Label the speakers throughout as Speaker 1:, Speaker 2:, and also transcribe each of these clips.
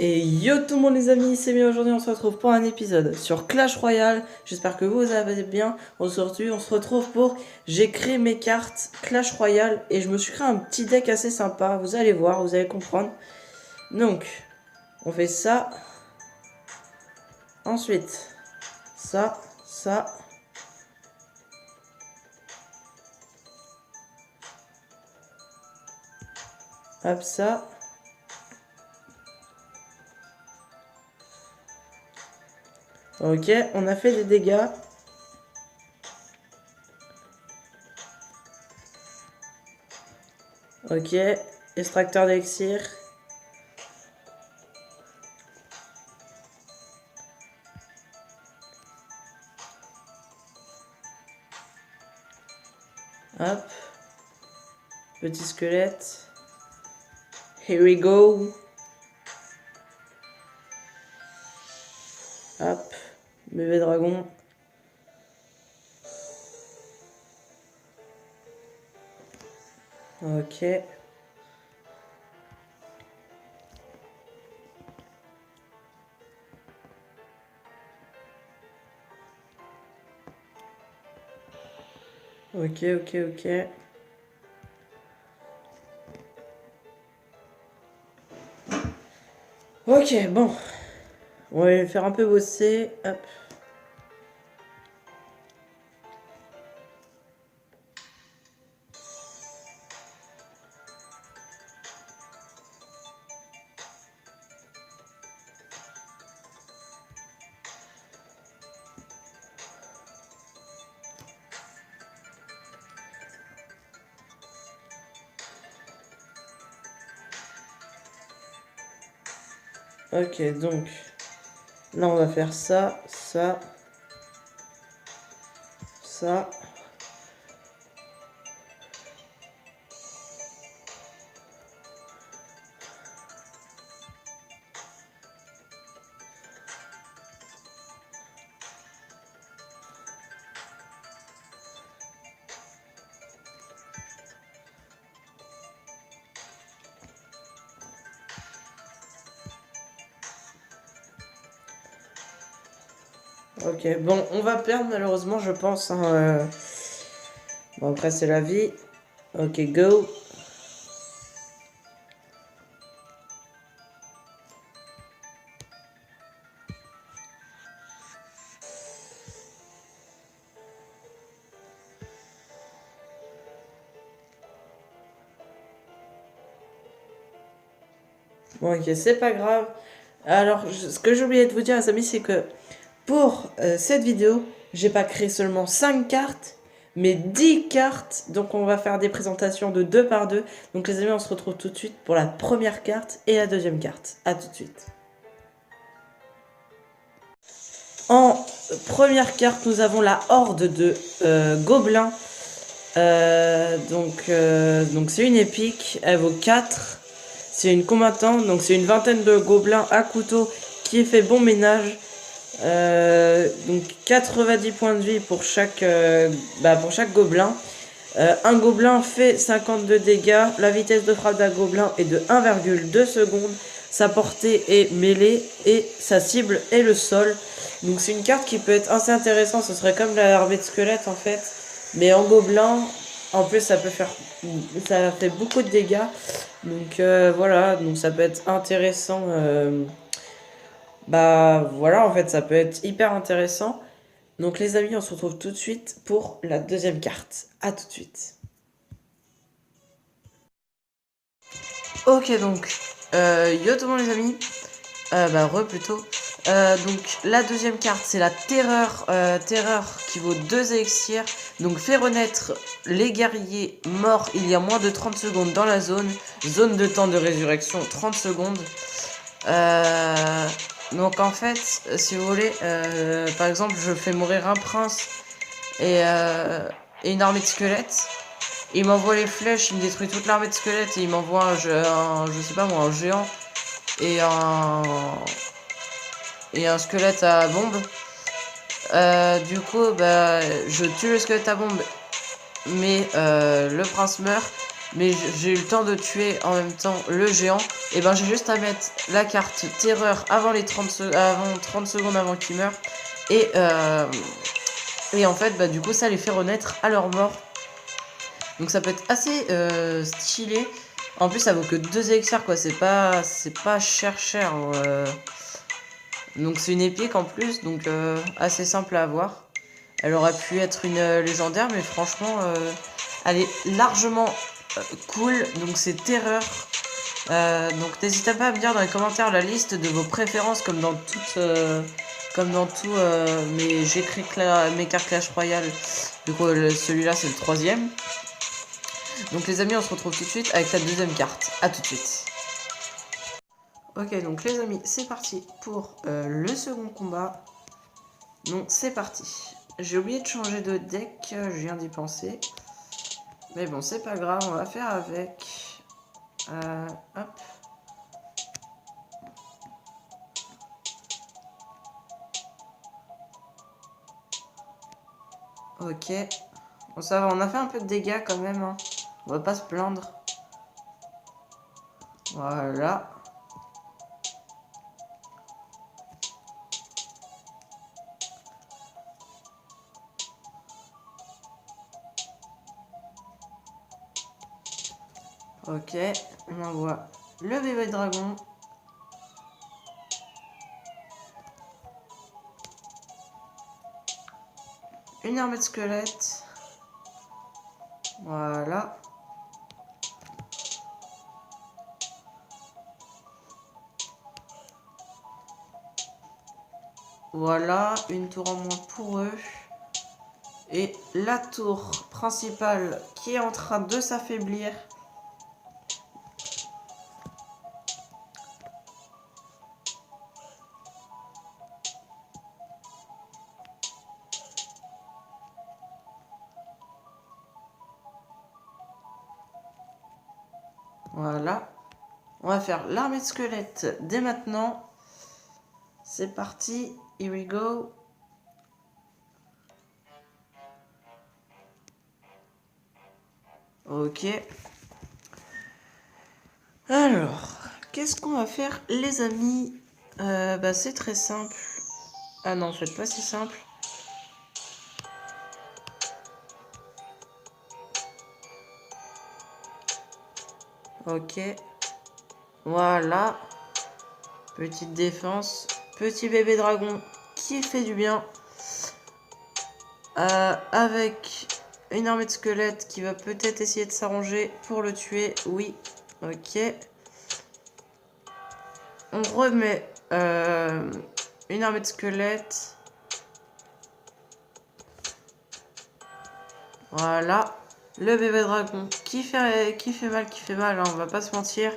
Speaker 1: Et yo tout le monde les amis, c'est bien, aujourd'hui on se retrouve pour un épisode sur Clash Royale. J'espère que vous allez bien. Aujourd'hui on se retrouve pour... J'ai créé mes cartes Clash Royale et je me suis créé un petit deck assez sympa. Vous allez voir, vous allez comprendre. Donc, on fait ça. Ensuite, ça, ça. Hop, ça. Ok, on a fait des dégâts. Ok, extracteur d'élixir. Hop, petit squelette. Here we go. Hop, bébé dragon. Ok. Ok, ok, ok. Ok, bon. On va les faire un peu bosser. Hop. Ok, donc. Là, on va faire ça, ça, ça. Ok, bon, on va perdre malheureusement, je pense, hein, Bon, après, c'est la vie. Ok, go. Bon, ok, c'est pas grave. Alors, ce que j'ai oublié de vous dire, les amis, c'est que pour cette vidéo, j'ai pas créé seulement 5 cartes, mais 10 cartes. Donc, on va faire des présentations de 2 par 2. Donc, les amis, on se retrouve tout de suite pour la première carte et la deuxième carte. A tout de suite. En première carte, nous avons la horde de gobelins. Donc c'est une épique, elle vaut 4. C'est une combattante, donc c'est une vingtaine de gobelins à couteau qui fait bon ménage. Donc 90 points de vie pour chaque gobelin. Un gobelin fait 52 dégâts. La vitesse de frappe d'un gobelin est de 1,2 secondes. Sa portée est mêlée et sa cible est le sol. Donc c'est une carte qui peut être assez intéressante. Ce serait comme la larvée de squelette en fait. Mais en gobelin, en plus ça fait beaucoup de dégâts. Donc voilà, donc ça peut être intéressant. Bah voilà, en fait ça peut être hyper intéressant. Donc les amis, on se retrouve tout de suite pour la deuxième carte. A tout de suite. Ok, donc, yo tout le monde les amis, plutôt. Donc la deuxième carte c'est la terreur, terreur qui vaut 2 élixirs. Donc fait renaître les guerriers morts il y a moins de 30 secondes dans la zone. Zone de temps de résurrection 30 secondes. Donc en fait, si vous voulez, par exemple je fais mourir un prince et une armée de squelettes. Il m'envoie les flèches, il me détruit toute l'armée de squelettes et il m'envoie je sais pas moi, un géant et un squelette à bombe. Du coup, bah, je tue le squelette à bombe, mais le prince meurt. mais j'ai eu le temps de tuer en même temps le géant, et ben j'ai juste à mettre la carte terreur avant les 30 secondes avant qu'il meure, et en fait bah du coup ça les fait renaître à leur mort. Donc ça peut être assez stylé. En plus ça vaut que 2 élixirs quoi, c'est pas cher. Donc c'est une épique en plus, donc assez simple à avoir. Elle aurait pu être une légendaire, mais franchement elle est largement cool. Donc c'est terreur. Donc n'hésitez pas à me dire dans les commentaires la liste de vos préférences comme dans tout j'écris mes cartes Clash Royale. Du coup celui-là c'est le 3e. Donc les amis on se retrouve tout de suite avec la 2e carte. A tout de suite. Ok donc les amis c'est parti pour le second combat. Donc c'est parti. J'ai oublié de changer de deck, je viens d'y penser. Mais bon c'est pas grave, on va faire avec. Hop. Ok. Bon ça va, on a fait un peu de dégâts quand même. Hein. On va pas se plaindre. Voilà. Ok. On envoie le bébé dragon. Une armée de squelettes. Voilà. Voilà, une tour en moins pour eux. Et la tour principale qui est en train de s'affaiblir. Voilà. On va faire l'armée de squelettes dès maintenant. C'est parti. Here we go. Ok. Alors, qu'est-ce qu'on va faire les amis? Bah c'est très simple. Ah non, en fait pas si simple. Ok. Voilà. Petite défense. Petit bébé dragon qui fait du bien. Avec une armée de squelettes qui va peut-être essayer de s'arranger pour le tuer. Oui. Ok. On remet une armée de squelettes. Voilà. Le bébé dragon qui fait mal, hein, on va pas se mentir.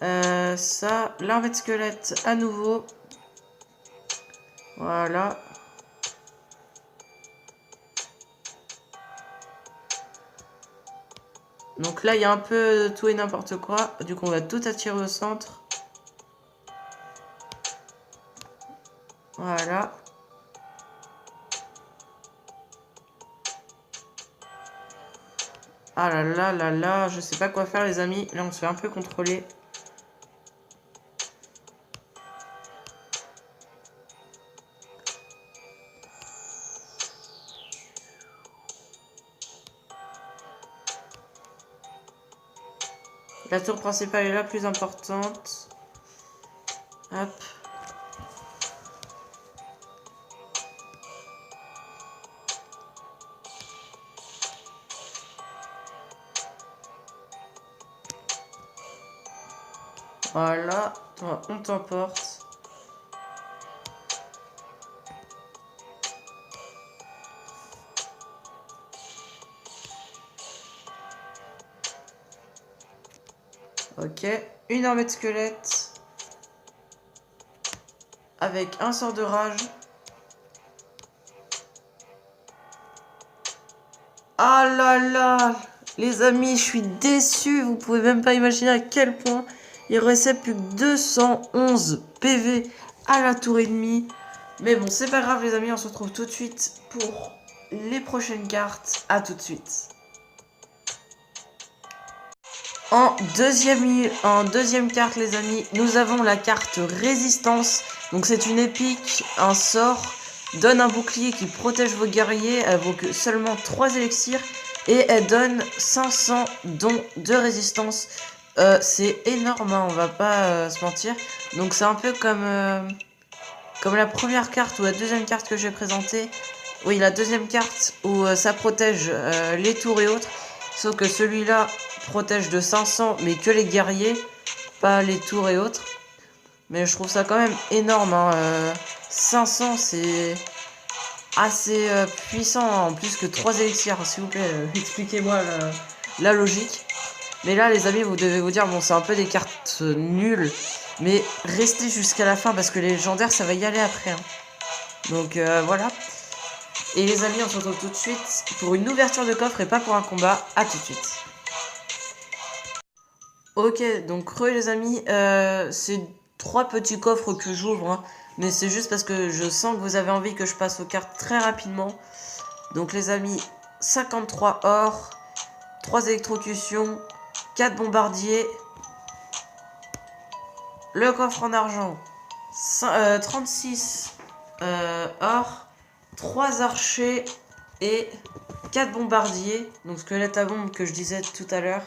Speaker 1: Ça, l'armée de squelettes à nouveau. Voilà. Donc là, il y a un peu de tout et n'importe quoi. Du coup, on va tout attirer au centre. Voilà. Ah là là là là, je sais pas quoi faire les amis. Là, on se fait un peu contrôler. La tour principale est la plus importante. Hop. Voilà, on t'emporte. Ok, une armée de squelettes. Avec un sort de rage. Ah là là, les amis, je suis déçu. Vous pouvez même pas imaginer à quel point il restait plus que 211 PV à la tour ennemie. Mais bon, c'est pas grave les amis, on se retrouve tout de suite pour les prochaines cartes. À tout de suite. En deuxième carte, les amis, nous avons la carte Résistance. Donc c'est une épique, un sort, donne un bouclier qui protège vos guerriers, elle vaut que seulement 3 élixirs et elle donne 500 dons de résistance. C'est énorme, hein, on va pas se mentir. Donc c'est un peu comme la première carte ou la deuxième carte que j'ai présentée. Oui, la deuxième carte où ça protège les tours et autres. Sauf que celui-là protège de 500, mais que les guerriers, pas les tours et autres. Mais je trouve ça quand même énorme. Hein. 500, c'est assez puissant, hein, en plus que 3 élixirs. S'il vous plaît, expliquez-moi la logique. Mais là, les amis, vous devez vous dire, bon, c'est un peu des cartes nulles. Mais restez jusqu'à la fin parce que les légendaires, ça va y aller après. Hein. Donc voilà. Et les amis, on se retrouve tout de suite pour une ouverture de coffre et pas pour un combat. A tout de suite. Ok, donc les amis, c'est 3 petits coffres que j'ouvre. Hein, mais c'est juste parce que je sens que vous avez envie que je passe aux cartes très rapidement. Donc les amis, 53 or, 3 électrocutions, 4 bombardiers. Le coffre en argent, 36 or, 3 archers et 4 bombardiers. Donc squelette à bombe que je disais tout à l'heure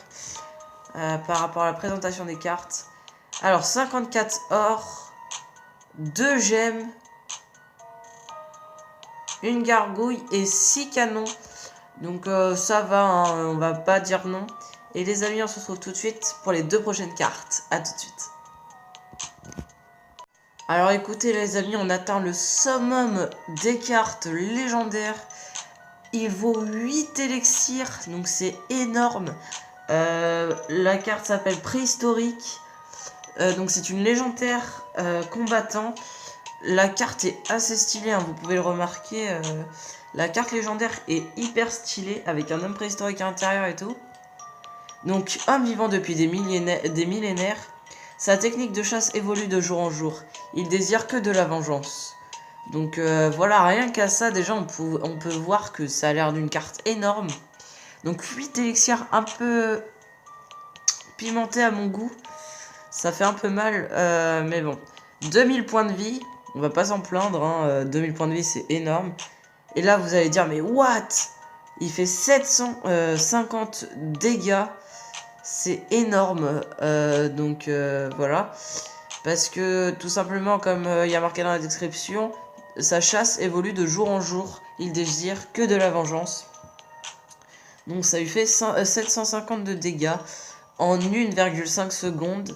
Speaker 1: par rapport à la présentation des cartes. Alors 54 or, 2 gemmes, une gargouille et 6 canons. Donc ça va, hein, on va pas dire non. Et les amis, on se retrouve tout de suite pour les 2 prochaines cartes. A tout de suite. Alors écoutez les amis, on atteint le summum des cartes légendaires. Il vaut 8 élixirs, donc c'est énorme. La carte s'appelle Préhistorique. Donc c'est une légendaire combattant. La carte est assez stylée, hein, vous pouvez le remarquer. La carte légendaire est hyper stylée, avec un homme préhistorique à l'intérieur et tout. Donc homme vivant depuis des millénaires. Sa technique de chasse évolue de jour en jour. Il désire que de la vengeance. Donc voilà, rien qu'à ça, déjà on peut voir que ça a l'air d'une carte énorme. Donc 8 élixirs un peu pimentés à mon goût. Ça fait un peu mal, mais bon. 2000 points de vie, on va pas s'en plaindre, hein, 2000 points de vie c'est énorme. Et là vous allez dire, mais what? Il fait 750 dégâts. C'est énorme, donc voilà. Parce que tout simplement, comme il y a marqué dans la description, sa chasse évolue de jour en jour. Il désire que de la vengeance. Donc ça lui fait 750 de dégâts en 1,5 secondes.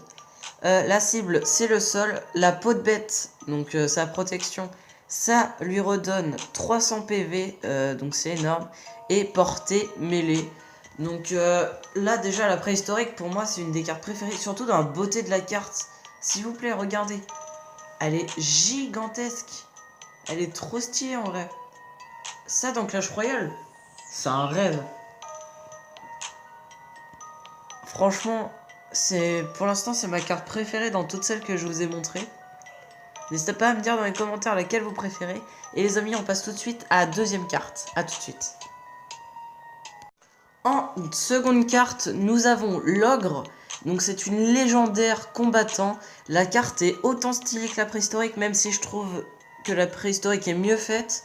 Speaker 1: La cible, c'est le sol. La peau de bête, donc sa protection, ça lui redonne 300 PV, donc c'est énorme. Et portée mêlée. Donc là déjà la préhistorique pour moi c'est une des cartes préférées, surtout dans la beauté de la carte. S'il vous plaît regardez, elle est gigantesque, elle est trop stylée en vrai. Ça dans Clash Royale, c'est un rêve. Franchement, pour l'instant c'est ma carte préférée dans toutes celles que je vous ai montrées. N'hésitez pas à me dire dans les commentaires laquelle vous préférez. Et les amis, on passe tout de suite à la deuxième carte. A tout de suite. En seconde carte, nous avons l'ogre. Donc c'est une légendaire combattant. La carte est autant stylée que la préhistorique, même si je trouve que la préhistorique est mieux faite.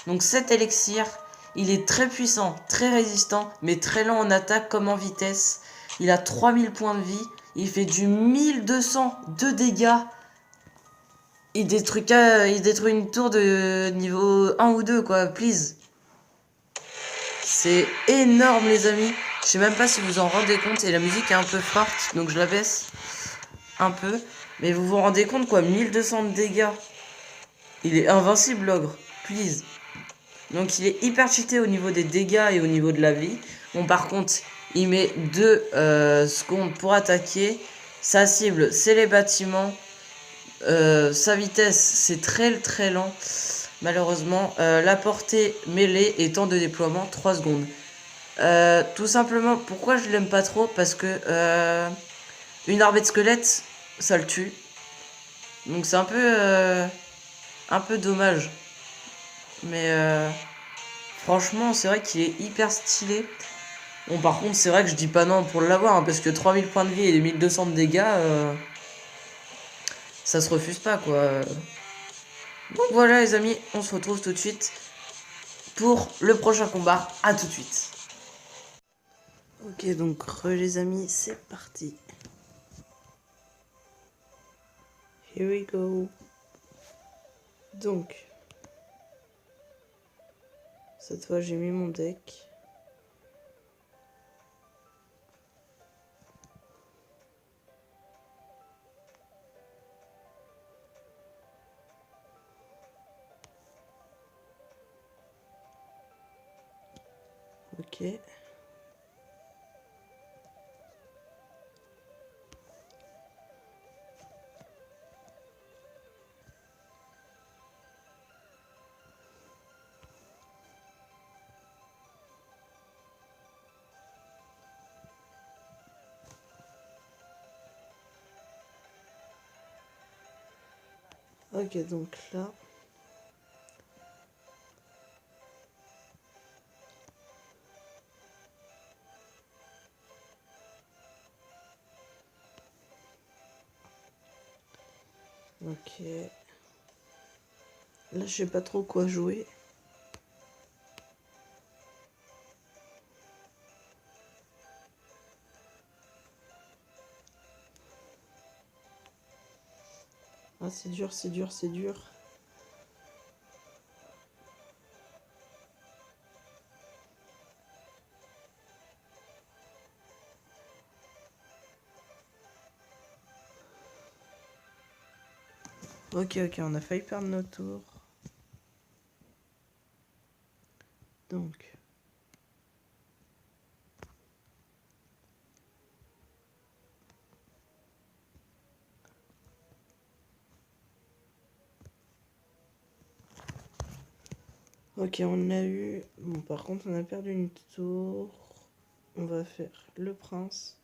Speaker 1: Donc 7 élixirs. Il est très puissant, très résistant, mais très lent en attaque comme en vitesse. Il a 3000 points de vie. Il fait du 1200 de dégâts. Il détruit une tour de niveau 1 ou 2, quoi, please. C'est énorme, les amis. Je sais même pas si vous en rendez compte. Et la musique est un peu forte, donc je la baisse un peu. Mais vous vous rendez compte, quoi, 1200 de dégâts. Il est invincible, l'ogre, please. Donc il est hyper cheaté au niveau des dégâts et au niveau de la vie. Bon, par contre, il met 2 secondes pour attaquer. Sa cible, c'est les bâtiments. Sa vitesse, c'est très lent. Malheureusement, la portée mêlée et temps de déploiement 3 secondes. Tout simplement, pourquoi je l'aime pas trop? Parce que une armée de squelettes, ça le tue. Donc c'est un peu dommage. Mais franchement, c'est vrai qu'il est hyper stylé. Bon, par contre, c'est vrai que je dis pas non pour l'avoir, hein, parce que 3000 points de vie et 1200 de dégâts, ça se refuse pas, quoi. Donc voilà, les amis, on se retrouve tout de suite pour le prochain combat. À tout de suite. Ok, donc les amis, c'est parti. Here we go. Donc, cette fois j'ai mis mon deck. Ok. Ok, donc là. Ok. Là, je sais pas trop quoi jouer. Ah, c'est dur, c'est dur, c'est dur. Ok, ok, on a failli perdre nos tours. Donc. Ok, on a eu... Bon, par contre, on a perdu une tour. On va faire le prince.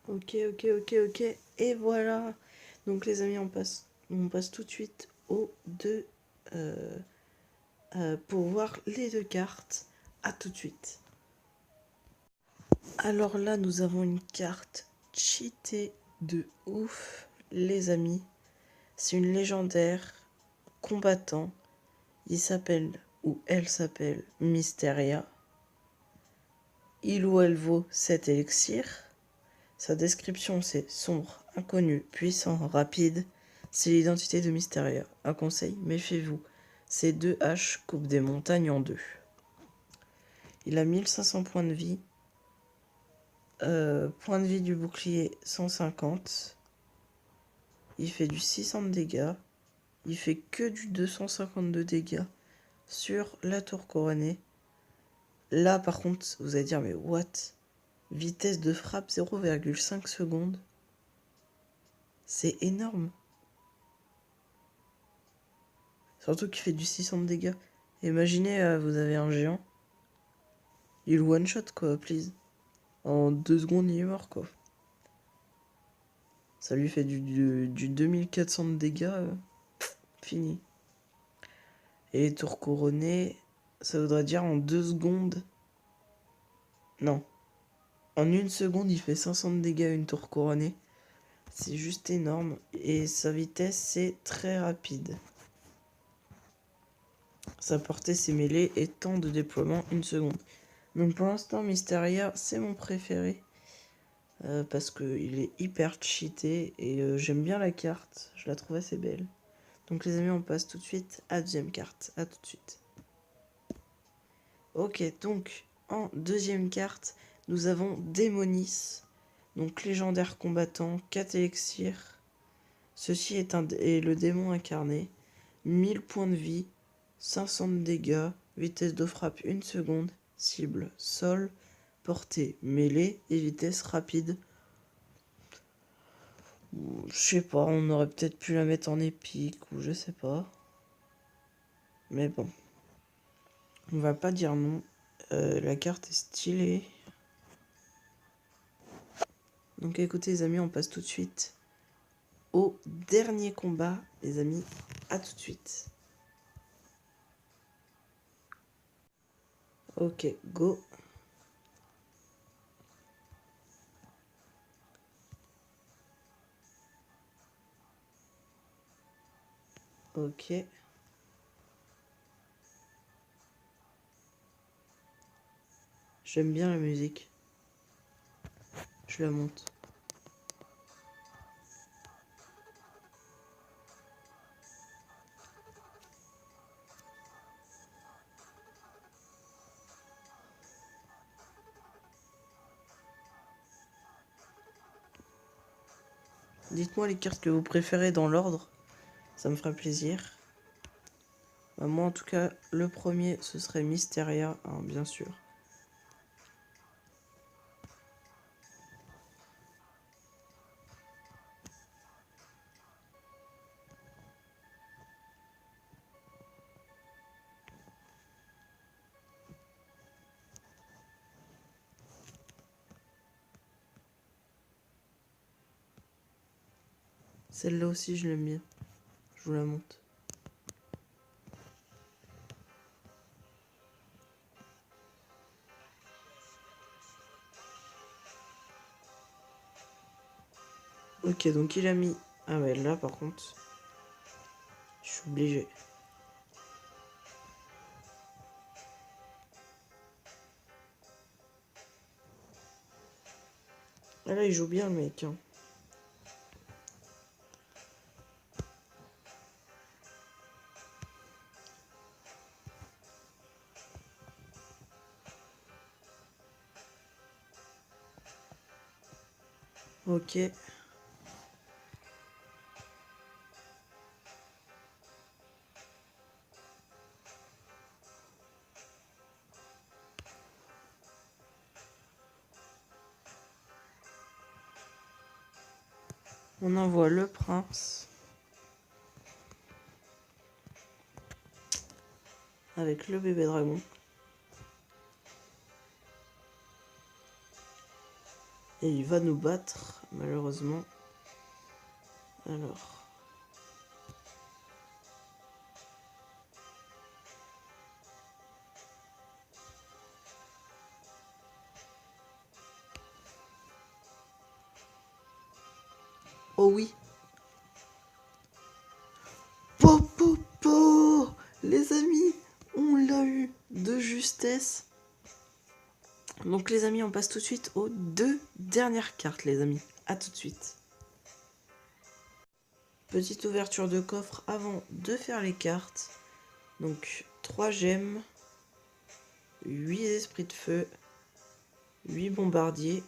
Speaker 1: Ok, ok, ok, ok. Et voilà. Donc les amis, on passe tout de suite aux deux... pour voir les deux cartes. À tout de suite. Alors là, nous avons une carte cheatée de ouf, les amis. C'est une légendaire combattant. Il s'appelle, ou elle s'appelle, Mysteria. Il ou elle vaut 7 élixirs. Sa description, c'est sombre, inconnu, puissant, rapide. C'est l'identité de Mysteria. Un conseil, méfiez-vous. Ces deux haches coupent des montagnes en deux. Il a 1500 points de vie. Point de vie du bouclier 150. Il fait du 600 de dégâts. Il fait que du 250 de dégâts sur la tour couronnée. Là, par contre, vous allez dire, mais what? Vitesse de frappe 0,5 secondes. C'est énorme. Surtout qu'il fait du 600 de dégâts. Imaginez, vous avez un géant. Il one-shot, quoi, please. En 2 secondes, il est mort, quoi. Ça lui fait du 2400 de dégâts. Fini. Et les tours couronnées, ça voudrait dire en 2 secondes. Non. En 1 seconde, il fait 500 de dégâts à une tour couronnée. C'est juste énorme. Et sa vitesse, c'est très rapide. Sa portée, c'est mêlée et temps de déploiement 1 seconde. Donc pour l'instant, Mysteria, c'est mon préféré. Parce qu'il est hyper cheaté. Et j'aime bien la carte. Je la trouve assez belle. Donc les amis, on passe tout de suite à la deuxième carte. À tout de suite. Ok, donc en deuxième carte, nous avons Démonis. Donc légendaire combattant, 4 élixirs. Ceci est le démon incarné. 1000 points de vie, 500 de dégâts, vitesse de frappe 1 seconde, cible sol, portée mêlée et vitesse rapide. Je sais pas, on aurait peut-être pu la mettre en épique ou je sais pas. Mais bon. On va pas dire non. La carte est stylée. Donc écoutez les amis, on passe tout de suite au dernier combat. Les amis, à tout de suite. Ok, go. Ok. J'aime bien la musique. Je la monte. Dites-moi les cartes que vous préférez dans l'ordre. Ça me fera plaisir. Bah, moi en tout cas, le premier ce serait Mysteria, hein, bien sûr. Celle-là aussi je l'aime bien. Je vous la monte. Ok, donc il a mis... Ah ouais, là par contre, je suis obligé. Ah là, il joue bien le mec. Hein. Ok. On envoie le prince. Avec le bébé dragon. Et il va nous battre, malheureusement. Alors... Oh oui. Po, po, po. Les amis, on l'a eu de justesse. Donc les amis, on passe tout de suite aux deux dernières cartes, les amis. À tout de suite. Petite ouverture de coffre avant de faire les cartes. Donc 3 gemmes, 8 esprits de feu, 8 bombardiers,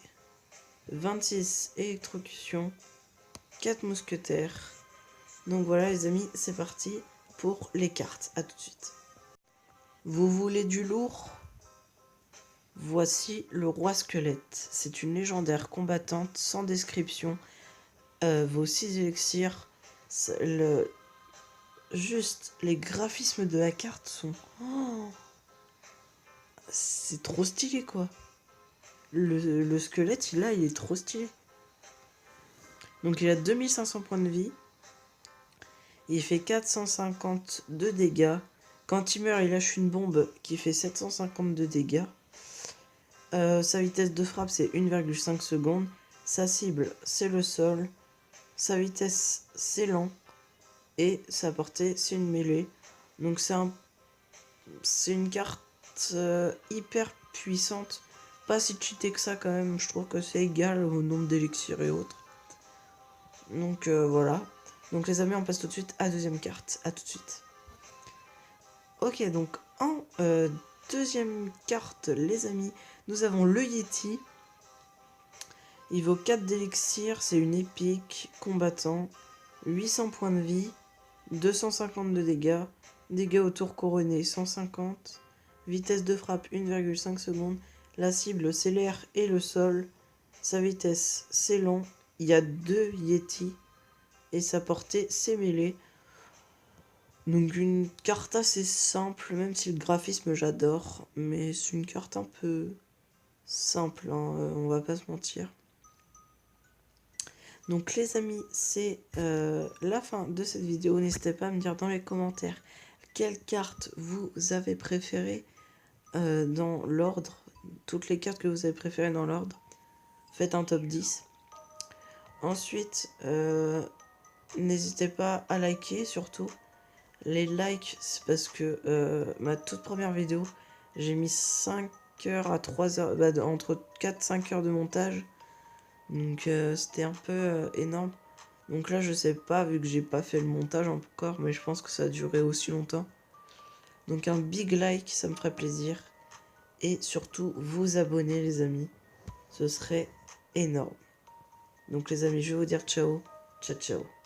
Speaker 1: 26 électrocutions, 4 mousquetaires. Donc voilà les amis, c'est parti pour les cartes. À tout de suite. Vous voulez du lourd? Voici le roi squelette. C'est une légendaire combattante sans description. Vos 6 élixirs, juste les graphismes de la carte sont... Oh, c'est trop stylé quoi. Le squelette, il est trop stylé. Donc il a 2500 points de vie. Il fait 450 de dégâts. Quand il meurt, il lâche une bombe qui fait 750 de dégâts. Sa vitesse de frappe, c'est 1,5 secondes. Sa cible, c'est le sol. Sa vitesse, c'est lent. Et sa portée, c'est une mêlée. Donc c'est une carte hyper puissante. Pas si cheatée que ça quand même. Je trouve que c'est égal au nombre d'élixirs et autres. Donc voilà. Donc les amis, on passe tout de suite à la deuxième carte. À tout de suite. Ok, donc en deuxième carte, les amis, nous avons le Yeti. Il vaut 4 d'élixir, c'est une épique, combattant, 800 points de vie, 250 de dégâts, dégâts au tour couronné 150, vitesse de frappe 1,5 secondes, la cible c'est l'air et le sol, sa vitesse c'est long il y a 2 Yeti. Et sa portée, c'est mêlée. Donc une carte assez simple, même si le graphisme j'adore. Mais c'est une carte un peu simple, hein, on va pas se mentir. Donc les amis, c'est la fin de cette vidéo. N'hésitez pas à me dire dans les commentaires quelle carte vous avez préférée dans l'ordre. Toutes les cartes que vous avez préférées dans l'ordre. Faites un top 10. Ensuite, n'hésitez pas à liker surtout. Les likes, c'est parce que ma toute première vidéo, j'ai mis 5 heures à 3 heures, bah, entre 4-5 heures de montage. Donc c'était un peu énorme. Donc là je sais pas, vu que j'ai pas fait le montage encore, mais je pense que ça a duré aussi longtemps. Donc un big like, ça me ferait plaisir. Et surtout, vous abonner les amis. Ce serait énorme. Donc les amis, je vais vous dire ciao. Ciao ciao.